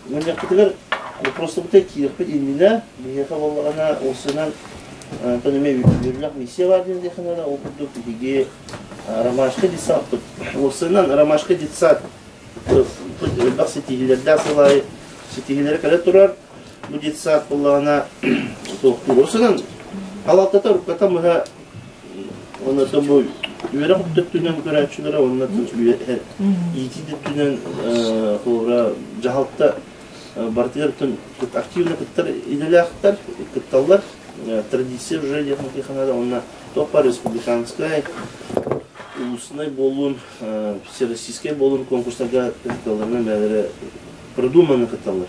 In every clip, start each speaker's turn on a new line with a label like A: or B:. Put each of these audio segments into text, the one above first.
A: Мынякытыгар просто вот эти имена, бияха она осынан тонеме юрлах миссия бар ден деханара опыту пиге ромашка дисат осынан ромашка дисат бак сетигилерден сылай сетигилер кале турар бу дисат булана токтур осынан алатата руката мыга она тобой юрак төттүнөн көрөчүлөр онна ити төттүнөн хора жахалта бартыр тун активно кыттар иделяхтар кытталлар традиция уже дехнути ханада онна топа республиканская улусной болун всероссийский болун конкурстарга кытталларына бәлере продуманы кытталлар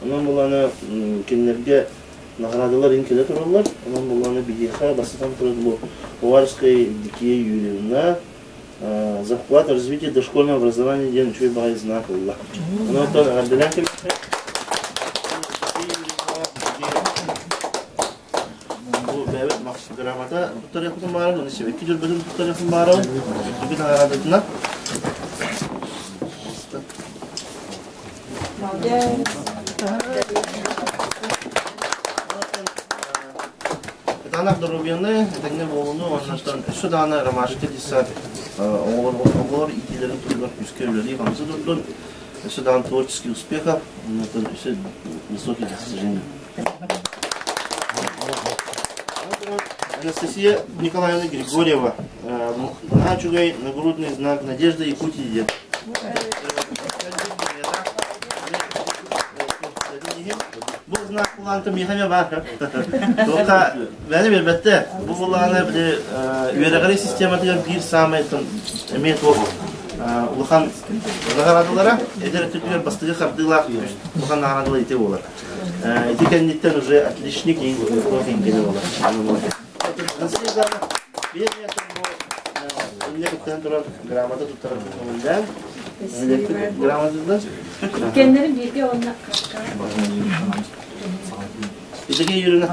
A: онан булана кенлерге наградалар инкеле тураллар онан булана бидеха басатан турады бу Уварской Дикия Юрьевна за вклад в развитие дошкольного образования ден чуй багай знак Аллах. Она то арделянка бу бәвет максат грамота тарихын барын, оны себепки жүрбөдүн тарихын барын. Бүгүн арадатына. Она здоровьяная, это не волну, он что сюда она ромашки десят, оголор и делают туда пускай хамзу дурдун, сюда творческих успехов, это все высокие достижения. Анастасия Николаевна Григорьева, начугай нагрудный знак Надежда Якутии. Bu znak kullanıntı mihame var. Toka beni bir bette bu kullanı bir üyeleri sistematik bir sametın emet o ulhan zaharadılara eder tütüyor bastığı kardılar ulhan zaharadılar ite olar. İti kenditten уже отличник и гений olar. Nasıl bir yetim bu ünlü tutan gramada tutar ondan gramada
B: Kendileri bilgi onlar.
A: İdeki yürüne.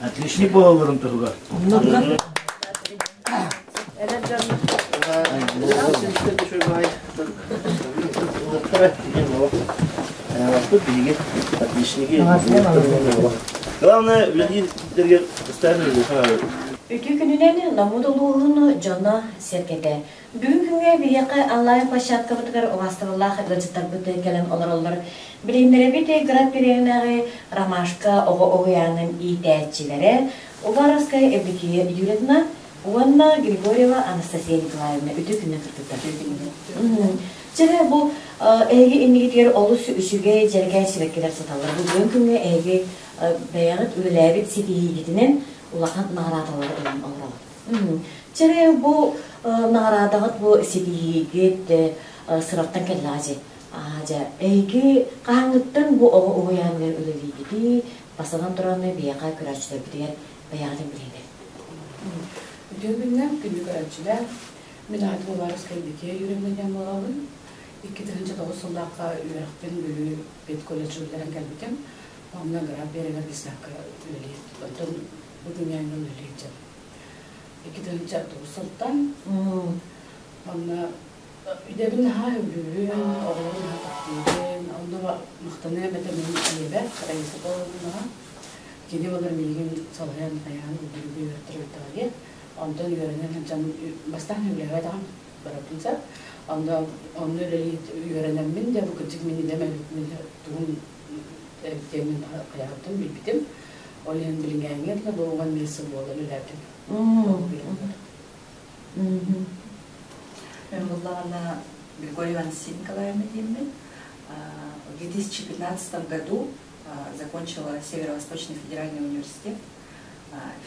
C: Отличник болаларым тұрға.
A: Главное, лидерге ставили.
B: Үтü gününe namuduluğunu cana serkete. Bugün güne bir yaka Allah'ın paşatka bıtıkar ovastırıllah gıcıtlar bıtık gelen olur. Bilimlere bir de grad birimleri Ramaşka oğuyanın ihtiyacçilere Ugarskaya evlikiye yüredine Uvanna Grigorieva Anastasia Nikolaevna ütü gününe kırtıklar. Çere bu ege indikatör oluşu üçüge jergen şibekkeler satallar. Bugün güne ege beyanıt ülelebit sitiyi gitinin Улахан наградалары элем алралар. Чере бу наградагат бу сидигет сыраттан келлажы. Ажа эйги каңыттан бу оянын өлелигиди басаган тураны бияка көрөчүлөр деген баягын биледи.
D: Дөгүннән күнү көрөчүлөр мен айтып Уварская Дикия Юрьевнаден болабын. 2009 үйрөкпен бөлүү бет колледжлерден келбитим. Аны град берелер бизнака өлелет. Bugün yayınlanıyor diyeceğim. 2009'dan bana ödevin ha ödülün, oğlanın ha takdirin, onda muhtemelen benim alebe, reisi olduğuna, gidi olur bilgin salayan ayağın ödülü bir ödülü ondan öğrenen can bastan öyle adam bırakınca, onda onu öyle öğrenen min de bu küçük mini demelik min durum evdemin hayatım bilbitim. Olen bilingenler de doğan mesul olarak.
E: Муллана Григорьева Анастасия Николаевна Димны. В 2015 году закончила Северо-Восточный федеральный университет,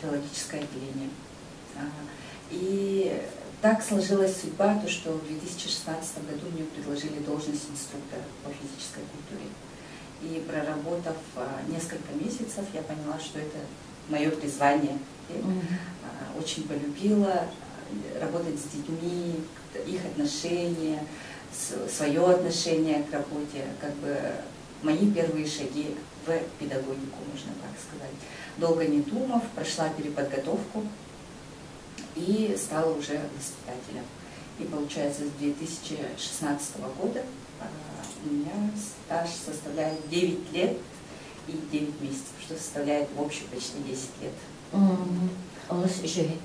E: филологическое отделение. И так сложилась судьба, то, что в 2016 году мне предложили должность инструктора по физической культуре. И проработав несколько месяцев, я поняла, что это мое призвание. Очень полюбила работать с детьми, их отношение, свое отношение к работе, как бы мои первые шаги в педагогику, можно так сказать. Долго не думав, прошла переподготовку и стала уже воспитателем. И получается, с 2016 года у меня стаж составляет 9 лет и 9 месяцев, что составляет в общем почти 10 лет.
B: Олыс үшеге.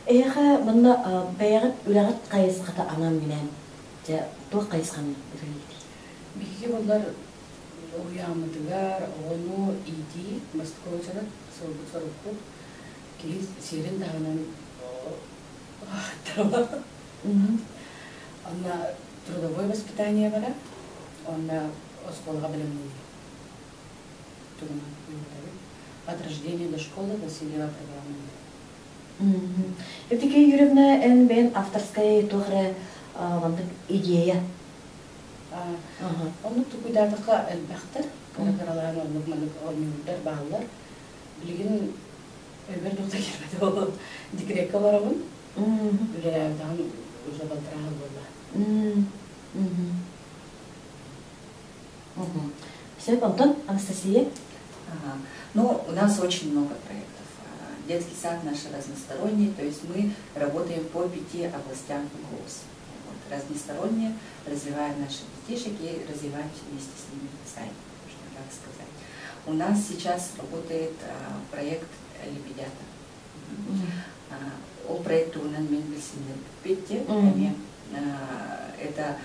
B: Эйха бұнда бәйғат үләғат қайысқата анам менен, туақ қайысқаны үләйді.
D: Беге олар уямыдығар, оны иди, бастықы өчарат, сұрғы сұрғы, кейін серін дағынан ақтырма. Онна трудовое воспитание бара, онна осколға білімнен. От рождения до школы до седьмой программы.
B: Евдокия Юрьевна, эн бен авторская тухре идея.
D: Оны тугуйдатыка элбахтар, каракараларын олманык олминуттар бағалар. Билген өбір доқта кермеді ол декретка барамын. Үлерәвдан уже балдырағы болды.
B: Все, Антон, Анастасия?
E: Ну, у нас очень много проектов. Детский сад наш разносторонний, то есть мы работаем по 5 областям ГОС. Разносторонне развиваем наших детишек и развиваемся вместе с ними сами, можно так сказать. У нас сейчас работает проект «Лебедята». Ол проекту у нас это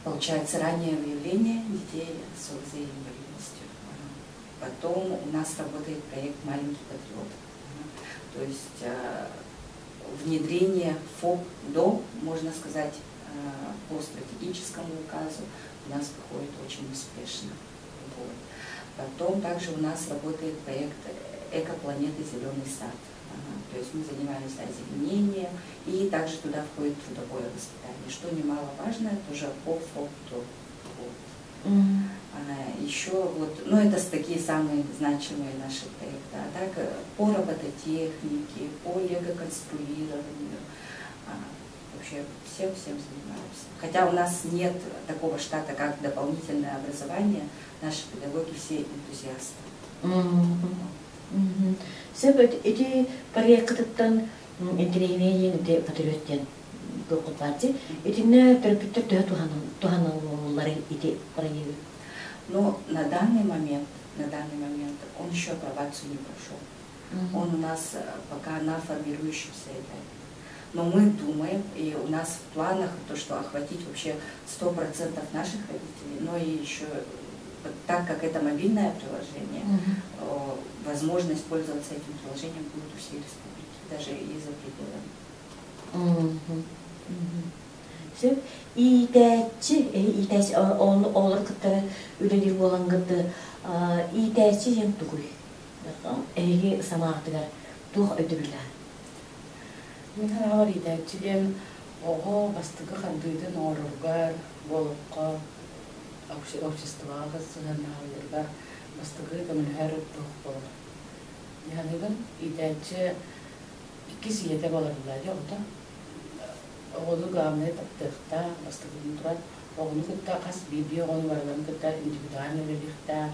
E: получается раннее выявление детей с инвалидностью. Потом у нас работает проект «Маленький патриот». То есть внедрение ФОП до, можно сказать, по стратегическому указу у нас проходит очень успешно. Вот. Потом также у нас работает проект «Экопланета. Зеленый сад». То есть мы занимаемся озеленением, и также туда входит трудовое воспитание, что немаловажно, тоже по ФОП до. Еще вот, ну это такие самые значимые наши проекты. А так по робототехнике, по лего-конструированию, вообще всем занимаемся. Хотя у нас нет такого штата, как дополнительное образование, наши педагоги все энтузиасты.
B: Эти проекты интервью это патриотен партии. Эти не терпят туханаллары эти проекты.
E: Но на данный момент он еще апробацию не прошел. Он у нас пока на формирующемся этапе. Но мы думаем, и у нас в планах то, что охватить вообще 100% наших родителей, но и еще, так как это мобильное приложение, возможность пользоваться этим приложением будет у всей республики, даже и за пределами.
B: И дальше он олар үлелер болан гыды и дальше жем тугуй. Эги самаатыгар тух өдөбүлөр.
D: Мен авар идәчилен ого бастыгы хандыйдын орургар болукка обществага сыгынналарга бастыгы гымнар тух болор. Яныгын идәче 2 сиете боларлар жокта. Оғыны ғамны таптықта, бастығын тұрат, оғыны күтті қас биби оғыны барған күтті индивидуальный өліқта.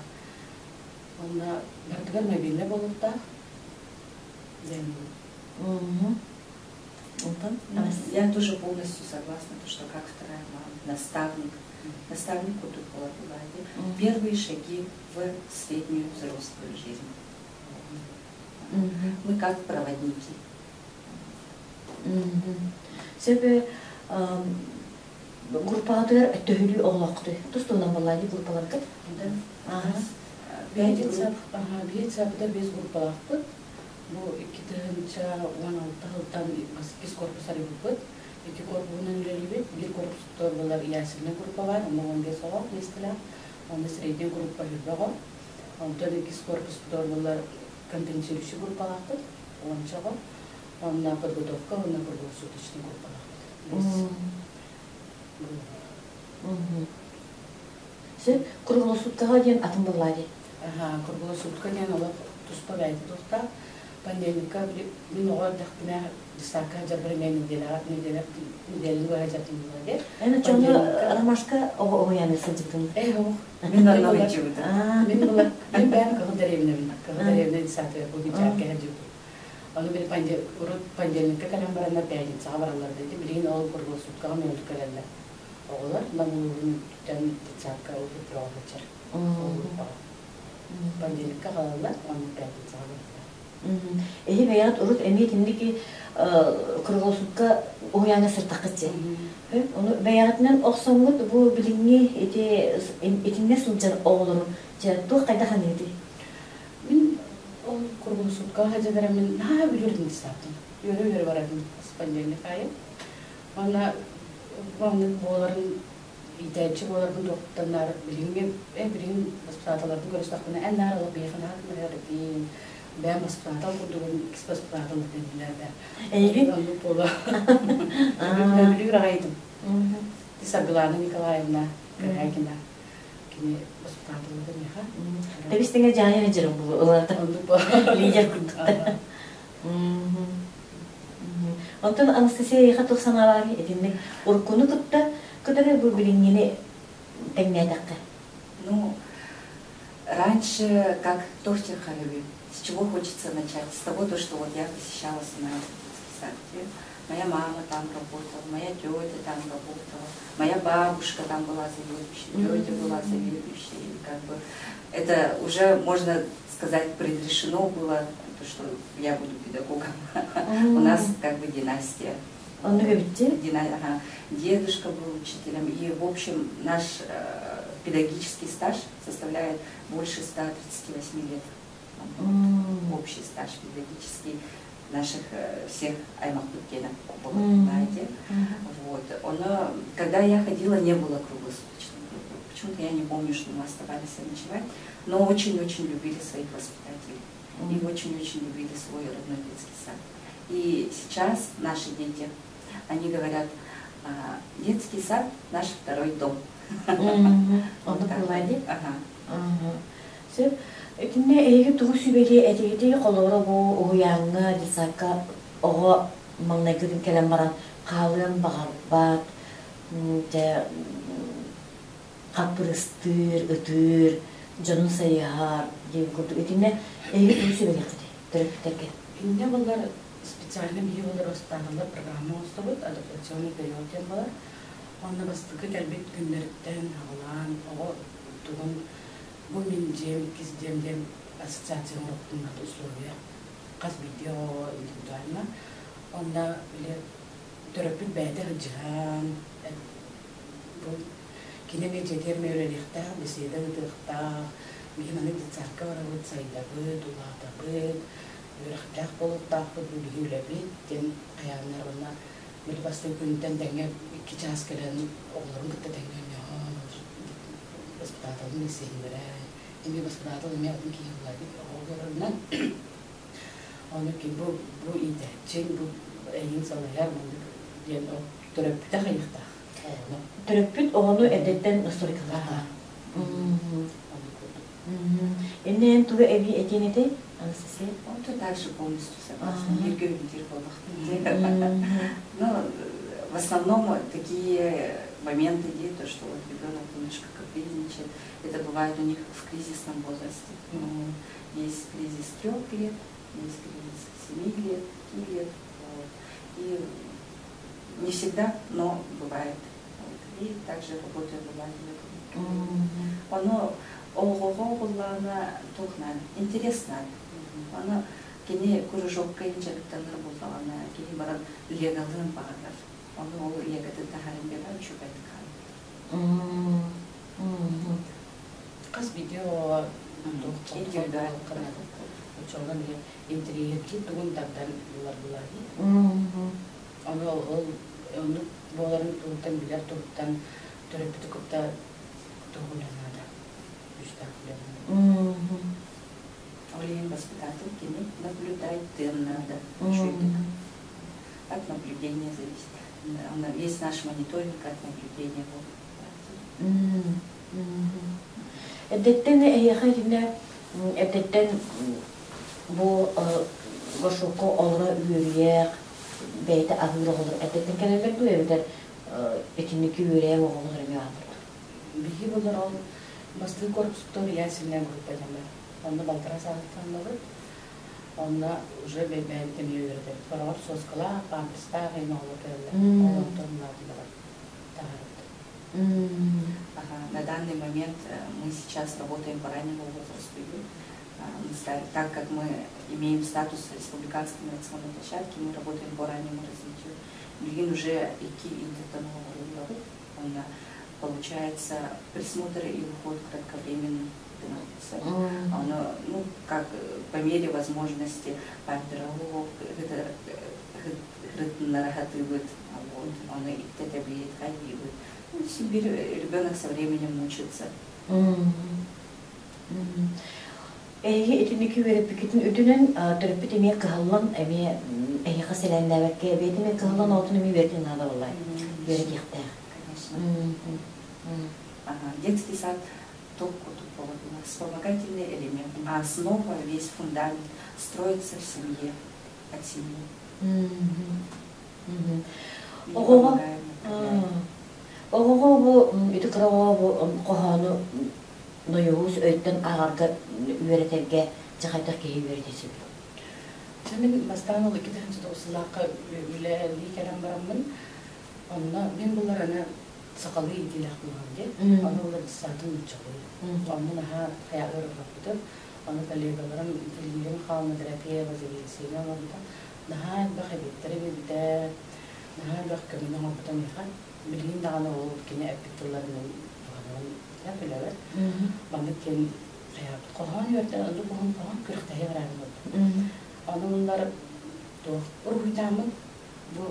D: Онна бардығар мобильный болуқта.
E: Я тоже полностью согласна, что как вторая мама, наставник Кутукова Булади, первые шаги в среднюю взрослую жизнь. Мы как проводники.
B: Себе группадыр төһүлү оглокту. Тустунан балайды группаларга.
D: Бейцапда без группаларга. Бу 2016 жылдан бес корпустар бүт. 2 корпусунан үлелибет, 1 корпустар булар ясылны группа бар, 15 сагат нестеле. Онда средний группа бар. Онда 2 корпустар булар компенсирующий группаларга, 10 сагат. На подготовка, на круглосуточный группа.
B: Сен круглосуткага ден атын баллади.
D: Круглосутка ден ола туспагайды тоқта. Пандемика мен оға дақтына Дистака жабры мен неделин гора жатын булады.
B: Эне чону ромашка ояны сылжыктын.
E: Мен аннан жибыды.
D: Мен бәм кыгыдаревне дистака бугичарка жибы. Onu bir pancelikte kalan baranlar peyin sağa baranlar dedi. Bilin ol kurulu sutka mı oldu kalanlar. Oğlar namulun tüten distaka oldu provaçar. Pancelikte kalanlar onu peyin sağa baranlar.
B: Ehi beyat urut emniyetindeki kurulu sutka oyanı sırtakıcı. Onu beyatından oqsongut bu bilingi etinne sılcan oğlunu. Tuğ kayda hanıydı?
D: Kurulu sutka hacılara min ha bilirdim istattım. Yürü vardım pancelik ayı. Bana boğların İhtiyacı boğların doktorlar bilingi bilin hospitalardan görüştüklerine en nara alıp yakınlar mı ben hospital kurduğum ikisi hospital dediler de.
B: Evet.
D: Onu pola. Ben biliyorum aydım. Disabiliana Nikolayevna Karayakina. Kini hospital dedim ya.
B: Tabii istene canı necirem bu olarda. Lider kurdukta. Ondan anesteziyaya yatıp sanaları edindik. Orkunu kutta kadar bu bilingini teknedakka.
E: Ну, раньше, как доктор Халеви, с чего хочется начать? С того, что вот я посещала детский сад. Моя мама там работала, моя тетя там работала, моя бабушка там была заведующей, тетя была заведующей. Как бы это уже, можно сказать, предрешено было, что я буду педагогом. У нас как бы династия. Дедушка был учителем. И, в общем, наш педагогический стаж составляет больше 138 лет. Общий стаж педагогический наших всех аймахтукенов, понимаете? Вот. Когда я ходила, не было круглосуточной группы. Почему-то я не помню, что мы оставались ночевать, но очень-очень любили своих воспитателей. И очень-очень любили свой родной детский сад. И сейчас наши дети, они говорят, детский сад – наш второй дом.
B: Он такой. Ага. Этинне эйги тугу сүбели этиги колора бу уянга дисака ого маңнайгын келен баран калын багарбат те капырыстыр өтөр жонун саяхар деп көрдү. Этинне эйги тугу сүбели кыды.
D: Инде булар специально биолар останалар программа остабыт адаптационный период бар. Онда бастыкы келбет күндөрүттен алан ого тугун bu minjem kizdemdem ассоциация муртунда условия каз видео индивидуально онда биле төрөпүн бәдер жан бу кинеме жетерме өрелихта беседа дыхта михманы дицарка барабыт сайдабыт улаатабыт өрөхтах болуттахпыт бүлгүлебит тен аяннарына бил басты күнден деңе 2 час келен оглорун кытта деңе hospital ni sehingga ini hospital ni aku kira lagi orang nan orang kira bu ide cing bu ingin soalnya mungkin dia terapit tak kaya
B: terapit orang tu edetan historikal. Ini yang tu ebi etini tu anestesi.
E: Это также полностью согласна. Но в основном такие моменты есть, что вот ребенок немножко капризничает. Это бывает у них в кризисном возрасте. Есть кризис 3 лет, есть кризис 7 лет, 5 лет. Вот. И не всегда, но бывает. Вот. И также работаю в лагере. Оно интересно. Оно кене кружок кайынчалыктан булганы, кене баран легалын багалар. Onu o yegede taharim bela çöpet kan.
D: Kas video individual kanadı. Çoğundan interiyetli tuğun tabdan bular. Onu boğların tuğuttan bilir tuğuttan törepü tıkıpta tuğulanada.
E: Олень воспитатель кене наблюдает надо. От наблюдения зависит. Есть наш мониторинг от наблюдения.
B: Эдеттен яхайна эдеттен бу гошоко олра үйрек бейте агылы olur. Ettен kendiler bu evler etinlik yüreğe olur mi var?
D: Биги булар ол бастыы корпустор ясилнен группалама. Онда балтара сааттанлары. Онда уже бебейтен үйрөдө. Барар соскала, памперста гайнолу келди. Онтон надылар.
E: На данный момент мы сейчас работаем по раннему возрасту. Так как мы имеем статус республиканской инновационной площадки, мы работаем по раннему развитию. Билгин уже идти он получается присмотр и уход кратковременный. Ну, как по мере возможности памперового нарахатывает, он и это влияет, хайвивает. Себе ребенок со временем учится.
B: Etinlik verip bikitin ödünün dörpüt emeğe kıhallan emeğe eğe selenler vekke beytim emeğe kıhallan altın emeğe verdin nada vallahi. Verek yakta.
E: Детский сад только вспомогательный элемент, а основа, весь фундамент строится в семье, от семьи.
B: Oğuğa bu itikarağa bu qohanı noyuğuz öğütten ağarga üreterge çakaydak keyi üretesi.
D: Senin bastanol iki tane dostlarla öyle bir kelam baramın. Onunla ben bunlar ana sakalı idiler kullandı. Onunla satın çalıyor. Onunla ha hayalleri yaptı. Onu talebelerin dilinin kalma terapiye vazgeçtiğini anlattı. Daha bakabilir bir de daha bakımını yaptım ya. Bilgin dağına olup yine epikturlarının yapıyorlar. Bana kendi hayatı kohan yörtten adı kohan kırıktaya verenler. Onlar ruhidamın bu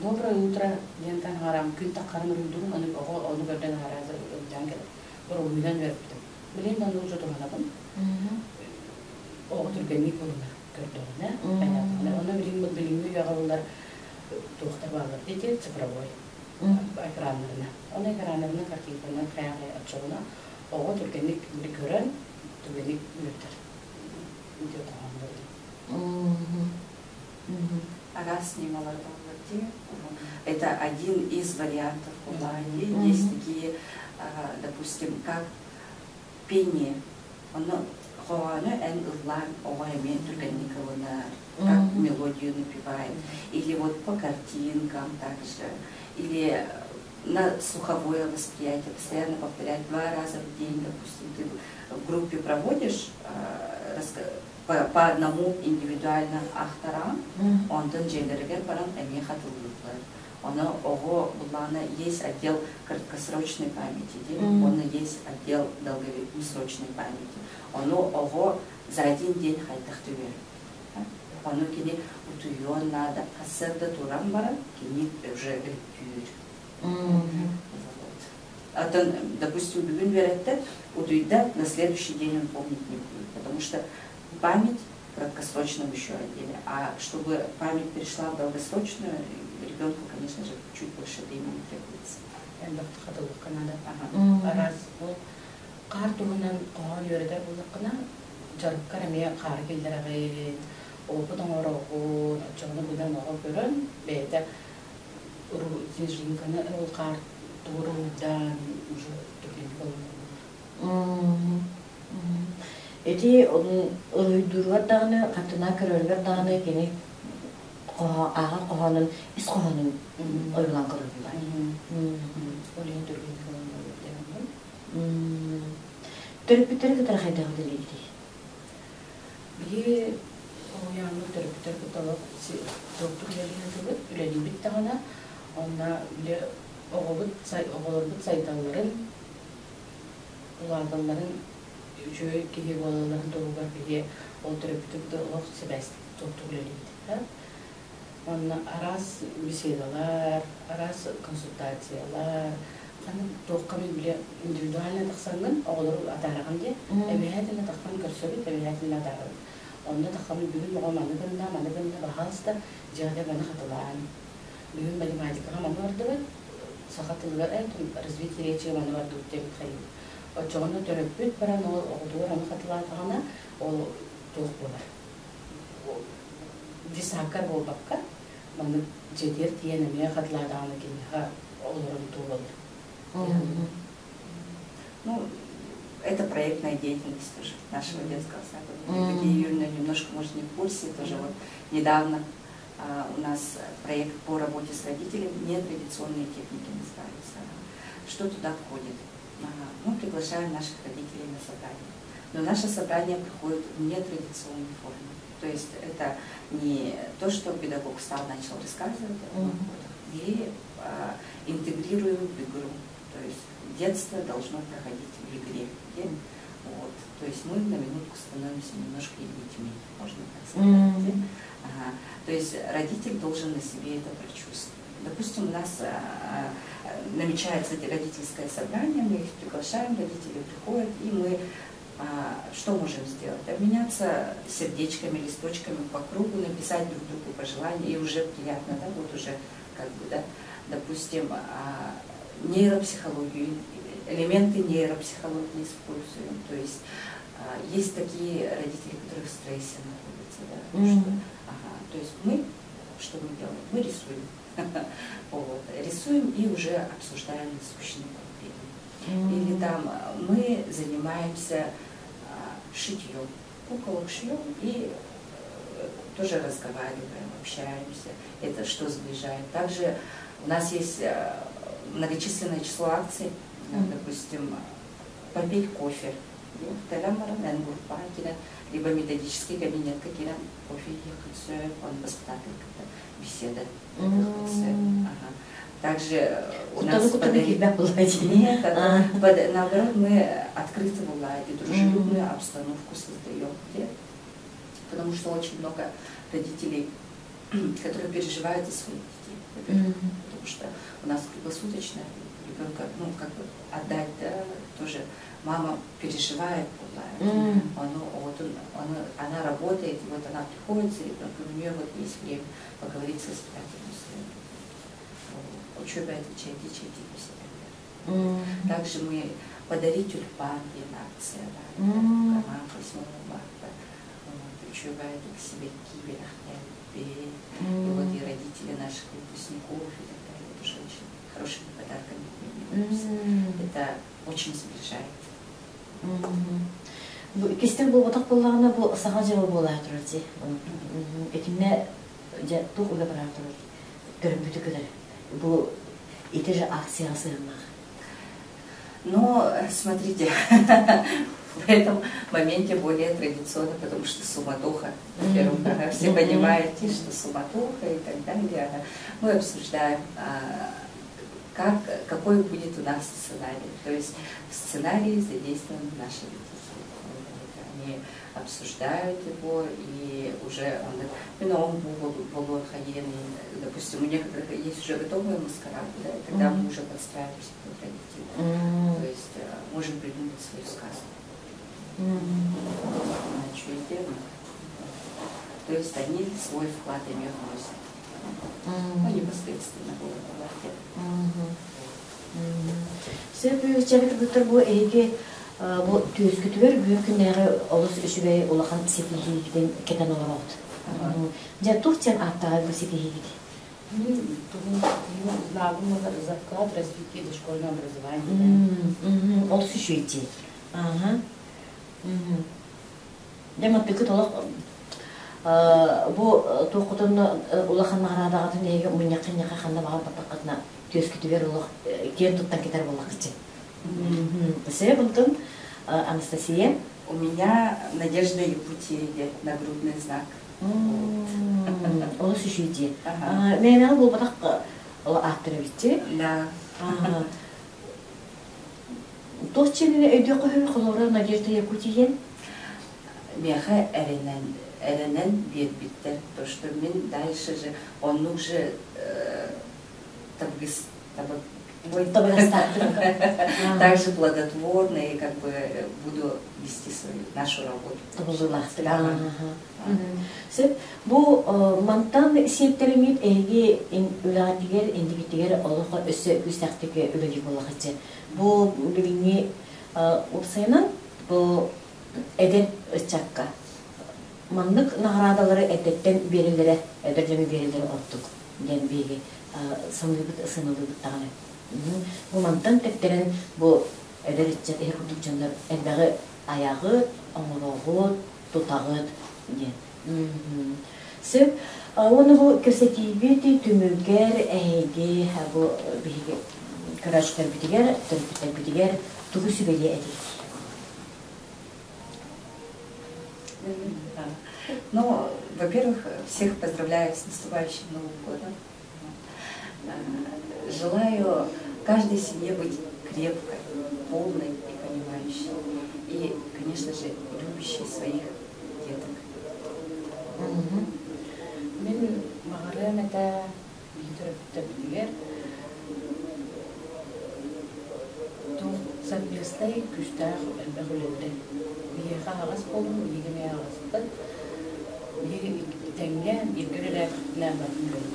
D: доброе утро дентан харам күн таккарын рудун onu görden harazı jangal ruhidan verdim. Bilin dan ucu tuhanabın. O turgeni kuluna gördüğüne. Ona bilin yağlar tuhta bağlar dedi sıfırboy. Ekranlarına. Ona ekranlarına kartlarına kayağına açılına. O turgeni gören turgeni yürütür. Video tamamladı.
E: Раз снимала квартиру. Это один из вариантов кулаки. Есть такие, допустим, как пение. Оно эн ыллан оғаймен турганниковна, как мелодию напевает. Или вот по картинкам также. Или на слуховое восприятие. Постоянно повторять 2 раза в день, допустим, ты в группе проводишь по одному индивидуально авторам, он тенджелерге парам эми хатылыклар. Ого булана есть отдел краткосрочной памяти, он есть отдел долгосрочной памяти. Ого за один день хайтахтывер. Он кини утуйон надо, хасерда турам бара, кини уже ретюр. Допустим, бюбин веретте, утуйда на следующий день он помнить не будет, потому что память в краткосрочном еще отделе. А чтобы память перешла в долгосрочную, ребенку, конечно же, чуть больше времени требуется.
B: Эти уйдургар даганы, катына көрөргөр даганы кени ага коханын, ис коханын ойган көрөлбүлай.
D: Олен дүрген көрөлбүлай.
B: Төрөпүтөр кытар хайдагы делейди.
D: Бие оянны төрөпүтөр кыталып, доктор лелиятыбыт, үлели бит дагана, онна биле оголорбут сайталарын, улардаларын жөй кеге балаларын торугар бие ол төрөпүтөрдө олох себес доктор лелият. Онна арас беседалар, арас консультациялар, тоққамен біле индивидуально тақсаңын, оғылыр атараған де, әбейәтіні таққан көрсөбет, әбейәтіні атарған. Онда таққамен бүгін оға манығынна бағалыста жағдай баны қатылаған. Бүгін математикаға маны барды бәд, сақатылығар әйтім развитие речі маны барды өттемет қайын. Отчоғына төрөппет баран ол оғылығыр аны қатылатығана, ол тоқ болар. Дисакар бол баққа, маны жетер тиенеме хатладааны кимеха олорун туубалыр.
E: Ну, это проектная деятельность тоже нашего детского сада. Где Юрьевна немножко, может, не в курсе, тоже вот недавно у нас проект по работе с родителями, нетрадиционные техники называется. Что туда входит? Мы приглашаем наших родителей на собрание. Но наше собрание проходит в нетрадиционной форме. То есть это не то, что педагог встал, начал рассказывать о работах, и интегрируем в игру. То есть детство должно проходить в игре. Вот. То есть мы на минутку становимся немножко и детьми, можно так сказать. То есть родитель должен на себе это прочувствовать. Допустим, у нас намечается родительское собрание, мы их приглашаем, родители приходят, и мы что можем сделать? Обменяться сердечками, листочками по кругу, написать друг другу пожелания, и уже приятно, да, вот уже как бы, да, допустим, нейропсихологию, элементы нейропсихологии используем. То есть есть такие родители, которые в стрессе находятся, да, то есть мы, что мы делаем? Мы рисуем. Вот. Рисуем и уже обсуждаем насущные проблемы. Или там мы занимаемся шитьем. Куколок шьем и тоже разговариваем, общаемся. Это что сближает. Также у нас есть многочисленное число акций. Допустим, попить кофе. Либо методический кабинет, какие там кофе ехать, он воспитатель, беседа. Также у нас наоборот, мы открыто в ладе, дружелюбную обстановку создаем. Потому что очень много родителей, которые переживают за своих детей. Потому что у нас круглосуточно ребенка, ну, как бы отдать, да, тоже мама переживает, она работает, и вот она приходит с ребенком, у нее вот есть время поговорить с воспитателем своим. Учеба отвечает, Также мы подарить тюльпан, акция, команд 8 марта, учеба к себе кибер, и вот и родители наших выпускников, и так далее, тоже очень хорошими подарками. Это очень сближает.
B: Кестен бұл отақ болғаны бұл саға жылы бола тұрды. Екінне тұқ ұлы бұра тұрды. Көрімбіті көдір. Бұл еті же акцияға сығынмақ.
E: Но, смотрите, в этом моменте более традиционно, потому что суматоха. Во-первых, все понимаете, что суматоха и так далее. Мы обсуждаем, какой будет у нас сценарий. То есть в сценарии задействованы наши родители. Они обсуждают его, и уже он был допустим, у некоторых есть уже готовые маскарады, да, и тогда мы уже подстраиваемся под родителей. То есть можем придумать свою сказку. То есть они свой вклад ими вносят. Непосредственно было
B: bu tüskütüver büyük günleri olus üçübe olakan sepihiden keten olarak. Ja Турция аттагы bu sepihidi.
D: Знакомого заклад развития дошкольного образования.
B: Олус üçüйти. Ага. Дема пекет олак bu тоқутун улахан нарадагы неге муньякын ханда бага батакатна tüskütüver олак кен туттан кетер болакчы. Себунтун Анастасия.
E: У меня Надежда Якутия, нагрудный знак.
B: Олус үшүйти. Мен бул батак аттырыбытчы.
E: Да.
B: Тохчеле өйдөкө холора Надежда Якутия.
E: Меха эренен бербиттер. То, что мен дальше же, он уже также плодотворно и как бы буду вести нашу работу.
B: Бу мантан септеримит эги үлатигер индивидуер олоха өсө күстактыгы үлөги болгачы. Бу билини урсайнан бу эден ычакка. Мандык наградалары эдеттен берилдере, эдердеми берилдере оттук. ден биги самыбыт ысынылыбыт таганы. Бу мантан тектерен бу эдеричет эркутукчандар эдбәгы аягы, оңологы, тутагы ден. Сөп оны бу көрсетибити түмүгер эге бу биги караштар битигер, төрпүтер битигер тугу сүбели эдик.
E: Ну, во-первых, всех поздравляю с наступающим Новым годом. Желаю каждой семье быть крепкой, полной и понимающей. И, конечно же, любящей своих деток.
D: Мен мағарым әті бейтіріп Тух совместный күштәр әлбәғілерді. Бейеға ағыз болу, егеме ағызды. Тәңге ергірілер нәмәтін бөлі.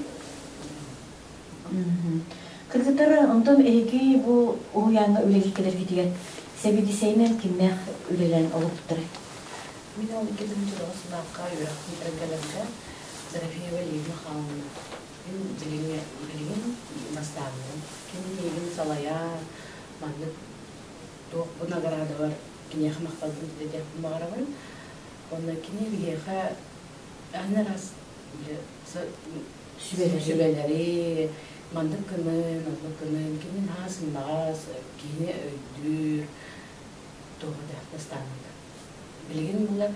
B: Кыргыттар онтон эги бу уяңга үлеги келерги тиген себедисейнен кимнех үлелен олуптыры.
D: Мен ол кетімді осынаққа үйрақтың тәргелерді Зарафиева Лейна Хауны. Мен білген бастағын. Кені егін салая, маңдық тоқ бұна қарады бар. Кенеға мақталдың деді мағарабын. Онда кені бігеға әні рас сүбелері, мандық күнін, отлық күнін, кені насын нағас, кені өйдір, тоғыда бастағында. Білген бұлар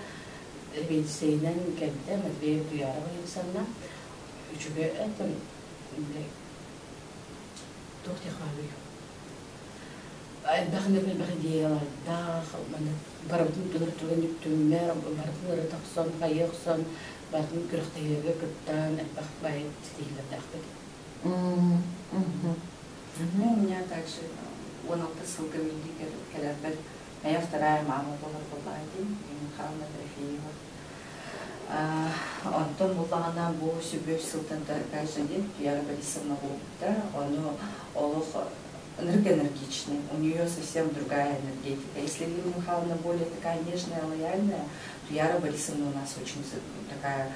D: Бейдісейнен кәлді мәдбей дұяры байысанна, үшіге әттім тоқты қабыл. Бәқінер бәл бәқі дейялар, барабытын түгір түген түммер, барабытын ұры тақсон, қайықсон, барабытын күріқтайығы күттан, әлбәқ байет дейілер дәқпеді.
E: У меня также он алтысылғы милли кәләрбір. Моя вторая мама была Балладин, Михайловна Дорофеева. Антон Буллағана бұл сөбөй сылтанда каждый Яра Борисовна Лопта, он энергичный, у нее совсем другая энергетика. Если Лилия Михайловна более такая нежная, лояльная, то Яра Борисовна у нас очень такая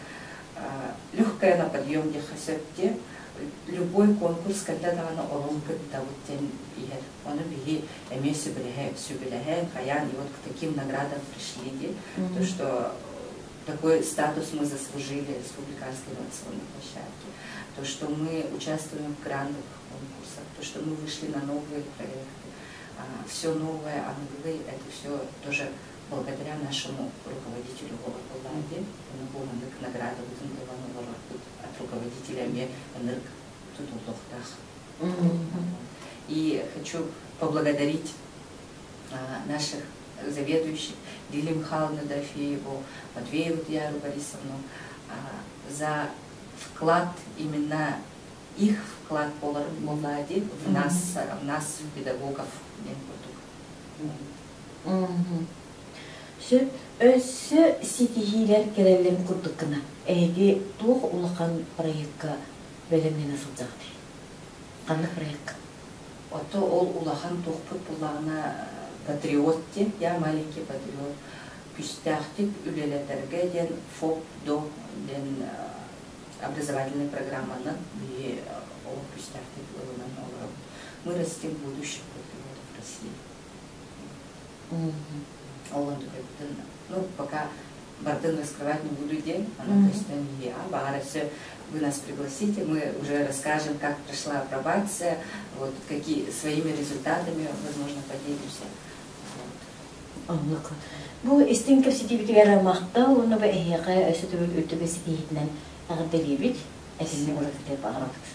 E: легкая на подъем, где хасетте. Любой конкурс, когда она олонка давутен бигер, он биги эмеси сюбелехен, хаян, и вот к таким наградам пришли, то что такой статус мы заслужили республиканской инновационной площадке, то что мы участвуем в грандовых конкурсах, то что мы вышли на новые проекты, все новое, это все тоже благодаря нашему руководителю Володе, он был награда от руководителя И хочу поблагодарить наших заведующих Лилию Михайловну Дорофееву, Матвееву Яру Борисовну за вклад, именно их вклад Володе в нас, педагогов.
B: Өссі сетихилер керевлен күрдіккіна, әйге туқ ұлықан проектқа бөлімнен асылдағды. Қандық проектқа?
E: Ото ол улахан туқпыт бұлағына патриотте, я маленький патриот, күстәқтік үлелетерге ден ФОП до ден образовательной программаны и ол күстәқтік ұлынан олар. Мы растим будущих патриотов в России. Ну, пока Бартын раскрывать не буду день, она просто не я. Все, вы нас пригласите, мы уже расскажем, как прошла апробация, вот, какие своими результатами, возможно, поделимся.
B: Анлык. Бу истин кепситибитигер мақта, оны ба эхеға өсі түбіл өтті бәсі кейтінен ағырды лебет, әсіліне олар кетер бағыратық.